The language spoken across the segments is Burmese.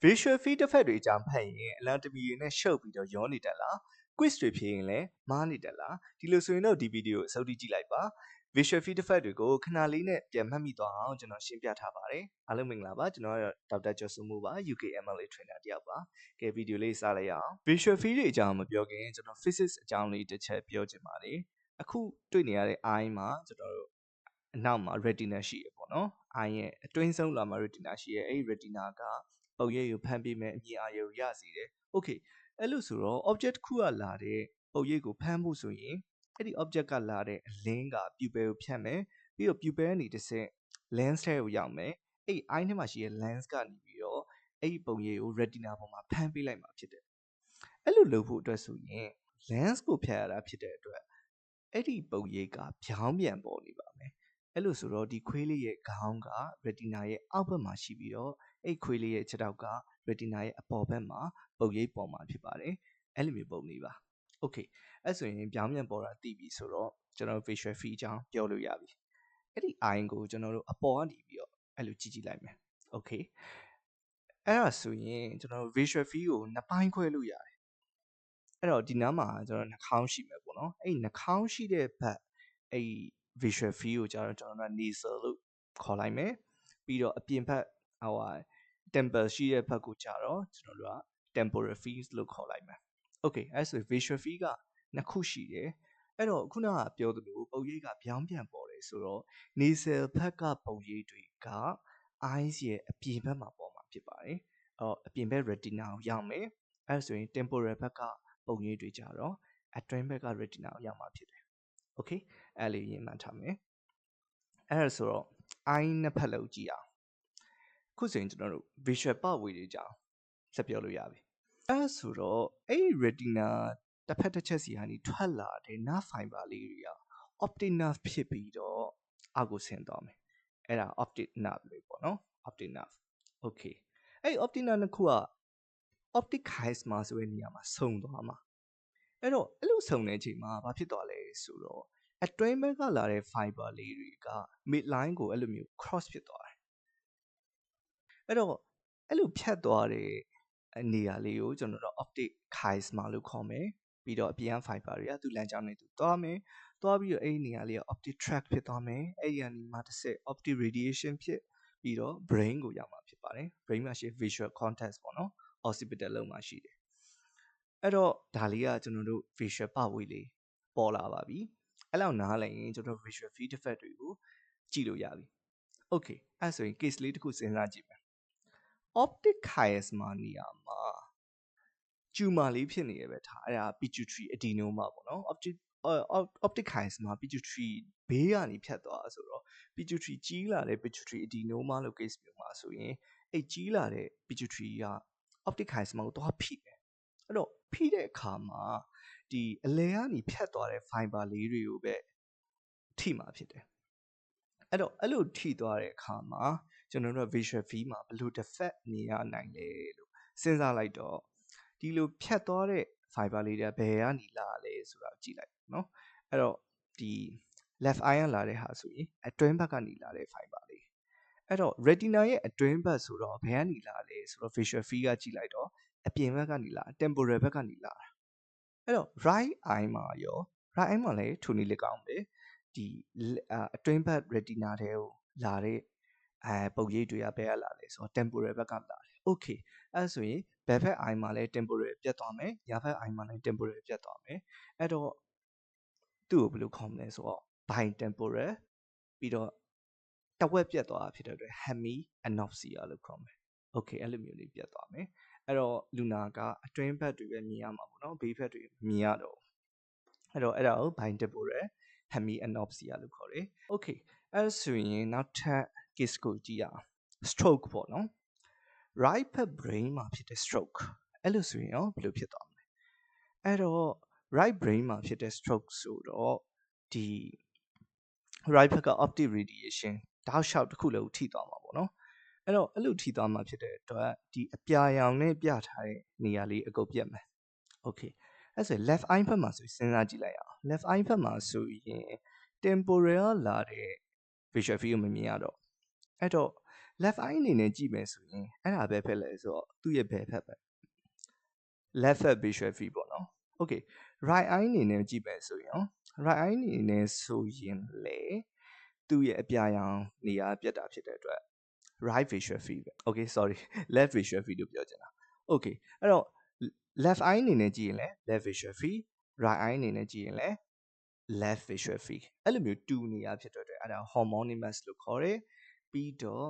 visual field effect တွေအကြောင်းဖတ်ရင် anatomy တွေနဲ့ရှုပ်ပြီးတော့ရောနေတယ်လား quiz တွေဖြေရင်လည်းမားနေတယ်လားဒီလိုဆိုရင်တော့ဒီဗီဒီယိုကိုအဆုံးထိကြည့်လိုက်ပါ visual field effect တွေကိုခဏလေးနဲ့ပြန်မှတ်မိသွားအောင်ကျွန်တော်ရှင်းပြထားပါတယ်အားလုံးမင်္ဂလာပါကျွန်တော်ကတော့ဒေါက်တာကျော်စိုးမိုးပါ UK MLA trainer တယောက်ပါကဲဗီဒီယိုလေးစလိုက်ရအောင် visual field တွေအကြောင်းမပြောခင်ကျွန်တော် physics အကြောင်းလေးတစ်ချက်ပြောချင်ပါတယ်အခုတွေ့နေရတဲ့ eye မှာကျွန်တော်တို့အနောက်မှာ retina ရှိရပေါ့နော် eye ရဲ့အတွင်းဆုံးလာမှာ retina ရှိရအဲ့ဒီ retina ကပုံရိပ်ကိုဖမ်းပေးမယ်အမြင်အာရုံရစေတယ် okay အဲ့လိုဆိုတော့ object တစ်ခုကလာတဲ့ပုံရိပ်ကိုဖမ်းဖို့ဆိုရင်အဲ့ဒီ object ကလာတဲ့အလင်းက pupil ကိုဖြတ်မယ်ပြီးတော့ pupil ကနေတစ်ဆင့် lens ထဲကိုရောက်မယ်အဲ့ eye ထဲမှာရှိတဲ့ lens ကနေပြီးတော့အဲ့ဒီပုံရိပ်ကို retina ပေါ်မှာဖမ်းပေးလိုက်မှာဖြစ်တယ်အဲ့လိုလုပ်ဖို့အတွက်ဆိုရင် lens ကိုဖြတ်ရတာဖြစ်တဲ့အတွက်အဲ့ဒီပုံရိပ်ကပြောင်းပြန်ပေါ်နေပါမယ်အဲ့လိုဆိုတော့ဒီခွေးလေးရဲ့ခေါင်းက retina ရဲ့အောက်ဘက်မှာရှိပြီးတော့အဲ့ခွေးလေးရဲ့ခြေထောက်က retina ရဲ့အပေါ်ဘက်မှာပုံရိပ်ပေါ်မှာဖြစ်ပါတယ်အဲ့လိုမျိုးပုံလေးပါ okay အဲ့ဆိုရင်ပြောင်းပြန်ပေါ်တာသိပြီဆိုတော့ကျွန်တော် visual field အကြောင်းပြောလို့ရပြီအဲ့ဒီ eye ကိုကျွန်တော်တို့အပေါ်ကနေပြီးတော့အဲ့လိုကြည့်လိုက်မယ် okay အဲ့ဒါဆိုရင်ကျွန်တော်တို့ visual field ကိုနှစ်ပိုင်းခွဲလို့ရတယ်အဲ့တော့ဒီနားမှာကျွန်တော်နှာခေါင်းရှိမယ်ပေါ့နော်အဲ့နှာခေါင်းရှိတဲ့ဘက်အဲ့ visual field ကိုကျတော့ကျွန်တော်တို့ nasal လို့ခေါ်လိုက်မယ်ပြီးတော့အပြင်ဘက်ဟိုဟာ temple ရှိတဲ့ဘက်ကိုကျတော့ကျွန်တော်တို့က temporal field လို့ခေါ်လိုက်မယ် okay အဲ့ဆို visual field ကနှစ်ခုရှိတယ်အဲ့တော့ခုနကပြောသလိုပုံရိပ်ကပြောင်းပြန်ပေါ်တယ်ဆိုတော့ nasal ဘက်ကပုံရိပ်တွေက eyes ရဲ့အပြင်ဘက်မှာပေါ်မှာဖြစ်ပါတယ်အော်အပြင်ဘက် retina ကိုရောက်မယ်အဲ့ဆိုရင် temporal ဘက်ကပုံရိပ်တွေကြတော့အတွင်းဘက်က retina ကိုရောက်မှာဖြစ်တယ် okay အဲ့လေးရင်မှတ်ထားမယ်အဲ့ဒါဆိုတော့ eye နှစ်ဖက်လုံးကြည့်အောင်ခုဆိုရင်ကျွန်တော်တို့ visual pathway တွေကြအောင်ဆက်ပြောလို့ရပြီအဲ့ဒါဆိုတော့အဲ့ retina တစ်ဖက်တစ်ချက်စီကနေထွက်လာတဲ့ nerve fiber လေးတွေက optic nerve ဖြစ်ပြီးတော့အောက်ကိုဆင်းသွားမယ်အဲ့ဒါ optic nerve လေးပေါ့နော် optic nerve okay အဲ့ optic nerve နှစ်ခုက optic chiasma ဆိုတဲ့နေရာမှာဆုံသွားမှာအဲ့တော့အဲ့လိုဆုံတဲ့အချိန်မှာဘာဖြစ်သွားလဲဆိုတော့အတွင်းဘက်ကလာတဲ့ fiber လေးတွေက midline ကိုအဲ့လိုမျိုး cross ဖြစ်သွားတယ်အဲ့တော့အဲ့လိုဖြတ်သွားတဲ့နေရာလေးကိုကျွန်တော်တို့ optic chiasma လို့ခေါ်မယ်ပြီးတော့အပြင်က fiber တွေကသူ့လမ်းကြောင်းနဲ့သူသွားမယ်သွားပြီးတော့အဲ့ဒီနေရာလေးက optic tract ဖြစ်သွားမယ်အဲ့ဒီကနေမှတစ်ဆက် optic radiation ဖြစ်ပြီးတော့ brain ကိုရောက်မှာဖြစ်ပါတယ် brain မှာရှိ visual cortex ပေါ့နော် occipital လုံးမှာရှိတယ်အဲ့တော့ဒါလေးကကျွန်တော်တို့ visual pathway လေးပေါ်လာပါပြီအဲ့လောက်နားလည်ရင်ကျွန်တော် visual field effect တွေကိုကြည့်လို့ရပြီ okay အဲ့ဆိုရင် case လေးတစ်ခုစဉ်းစားကြည့်မယ် optic chiasma နေရာမှာ tumor လေးဖြစ်နေရပဲထားအဲ့ဒါ pituitary adenoma ပေါ့နော် optic chiasma pituitary ဘေးကနေဖြတ်သွားဆိုတော့ pituitary ကြီးလာတဲ့ pituitary adenoma လို့ case မျိုးမှာဆိုရင်အဲ့ကြီးလာတဲ့ pituitary က optic chiasma ကိုသွားဖိတယ်အဲ့တော့ဖိတဲ့အခါမှာဒီအလဲကနေဖြတ်သွားတဲ့ fiber လေးတွေကိုပဲထိမှာဖြစ်တယ်အဲ့တော့အဲ့လိုထိသွားတဲ့အခါမှာကျွန်တော်တို့ visual field မှာဘယ်လို defect မြင်ရနိုင်လဲလို့စဉ်းစားလိုက်တော့ဒီလိုဖြတ်သွားတဲ့ fiber လေးတွေကဘယ်ကနေလာလဲဆိုတာကိုကြည့်လိုက်เนาะအဲ့တော့ဒီ left eye ကလာတဲ့ဟာဆိုရင်အတွင်းဘက်ကနေလာတဲ့ fiber လေးအဲ့တော့ retina ရဲ့အတွင်းဘက်ဆိုတော့ဘယ်ကနေလာလဲဆိုတော့ visual field ကကြည့်လိုက်တော့အပြင်ဘက်ကနေလာ temporal ဘက်ကနေလာတာအဲ့တော့ right eye မှာရော right eye မှာလည်းထိုနည်းလည်းကောင်းပဲဒီအတွင်းဘက် retina ထဲကိုလာတဲ့ပုံရိပ်တွေကဘယ်ကလာလဲဆိုတော့ temporal ဘက်ကလာတယ် okay အဲ့ဆိုရင်ဘယ်ဘက် eye မှာလည်း temporal ပြတ်သွားမယ်ညာဘက် eye မှာလည်း temporal ပြတ်သွားမယ်အဲ့တော့သူ့ကိုဘယ်လိုခေါ်မလဲဆိုတော့ bitemporal ပြီးတော့တဝက်ပြတ်သွားတာဖြစ်တဲ့အတွက် hemi anopsia လို့ခေါ်မယ် okay အဲ့လိုမျိုးလေးပြတ်သွားမယ်အဲ့တော့လူနာကအတွင်းဘက်တွေပဲမြင်ရမှာပေါ့နော်ဘေးဘက်တွေမြင်ရတော့အဲ့တော့အဲ့ဒါကို bitemporal hemi anopsia လို့ခေါ်တယ် okay အဲ့ဆိုရင်နောက်ထပ် case ကိုကြည့်ရအောင် stroke ပေါ့နော် right ဘက် brain မှာဖြစ်တဲ့ stroke အဲ့လိုဆိုရင်ရောဘယ်လိုဖြစ်သွားမလဲအဲ့တော့ right brain မှာဖြစ်တဲ့ stroke ဆိုတော့ဒီ right ဘက်က optic radiation တောက်လျှောက်တစ်ခုလုံးထိသွားမှာပေါ့နော်အဲ့တော့အဲ့လိုထိသွားမှာဖြစ်တဲ့အတွက်ဒီအပြာရောင်နဲ့ပြထားတဲ့နေရာလေးအကုန်ပြတ်မယ် okay အဲ့ဆို left eye ဘက်မှာဆိုစဉ်းစားကြည့်လိုက်အောင် left eye ဘက်မှာဆိုရင် temporal လာတဲ့ visual field မမြင်ရတော့အဲ့တော့ left eye အနေနဲ့ကြည့်မယ်ဆိုရင်အဲ့ဒါပဲဖြစ်လဲဆိုတော့သူ့ရဲ့ဘယ်ဖက်ပဲ left fat visual field ပေါ့နော် okay right eye အနေနဲ့ကြည့်မယ်ဆိုရင် right eye အနေနဲ့ဆိုရင်လေသူ့ရဲ့အပြာရောင်နေရာပြတ်တာဖြစ်တဲ့အတွက် right visual field ပဲ okay sorry left visual field လို့ပြောချင်တာ okay အဲ့တော့ left eye အနေနဲ့ကြည့်ရင်လည်း left visual field right eye အနေနဲ့ကြည့်ရင်လည်း left visual field အဲ့လိုမျိုးတူနေရဖြစ်တဲ့အတွက်အဲ့ဒါ homonymous လို့ခေါ်တယ်ပြီးတော့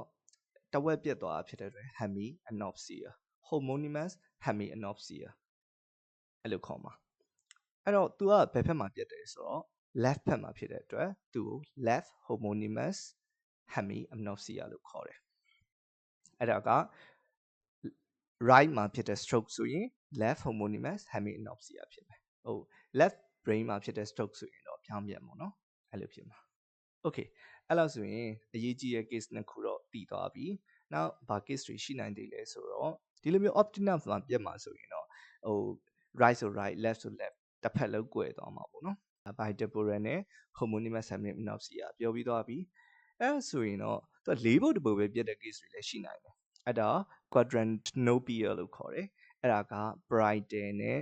တဝက်ပြတ်သွားတာဖြစ်တဲ့အတွက် hemianopsia homonymous hemianopsia အဲ့လိုခေါ်မှာအဲ့တော့ तू ကဘယ်ဖက်မှာပြတ်တယ်ဆိုတော့ left ဖက်မှာဖြစ်တဲ့အတွက်သူ့ကို left homonymous hemianopsia လို့ခေါ်တယ်အဲ့ဒါက right မှာဖြစ်တဲ့ stroke ဆိုရင် left homonymous hemianopsia ဖြစ်မယ်ဟုတ် left brain မှာဖြစ်တဲ့ stroke ဆိုရင်တော့ပြောင်းပြန်ပေါ့နော်အဲ့လိုဖြစ်မှာ okay အဲ့လောက်ဆိုရင်အရေးကြီးတဲ့ case နှစ်ခုတော့တည်သွားပြီနောက်ဘာ case တွေရှိနိုင်သေးလဲဆိုတော့ဒီလိုမျိုး optinum မှာပြတ်မှာဆိုရင်တော့ဟို right ဆို right left ဆို left တစ်ဖက်လုံးကွယ်သွားမှာပေါ့နော် bitemporal နဲ့ homonymous hemianopsia ပြောပြီးသွားပြီအဲ့ဆိုရင်တော့သူကလေးပုတ်တစ်ပုတ်ပဲပြတ်တဲ့ case တွေလည်းရှိနိုင်တယ်အဲ့ဒါ quadrantenopia လို့ခေါ်တယ်အဲ့ဒါက brighter နဲ့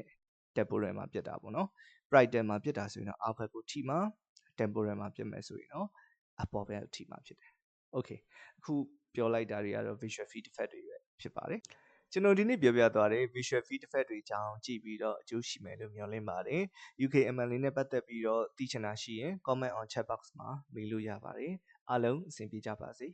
temporal မှာပြတ်တာပေါ့နော် brighter မှာပြတ်တာဆိုရင်တော့အောက်ဘက်ကိုထိမှာ temporal မှာပြတ်မယ်ဆိုရင်တော့အပေါ်ဘက်ကိုထိမှာဖြစ်တယ် okay အခုပြောလိုက်တာတွေကတော့ visual field defect တွေပဲဖြစ်ပါတယ်ကျွန်တော်ဒီနေ့ပြောပြသွားတဲ့ visual field defect တွေအကြောင်းကြည့်ပြီးတော့အကျိုးရှိမယ်လို့မျှော်လင့်ပါတယ် UKML နဲ့ပတ်သက်ပြီးတော့သိချင်တာရှိရင် comment on chat box မှာမေးလို့ရပါတယ်အားလုံးအဆင်ပြေကြပါစေ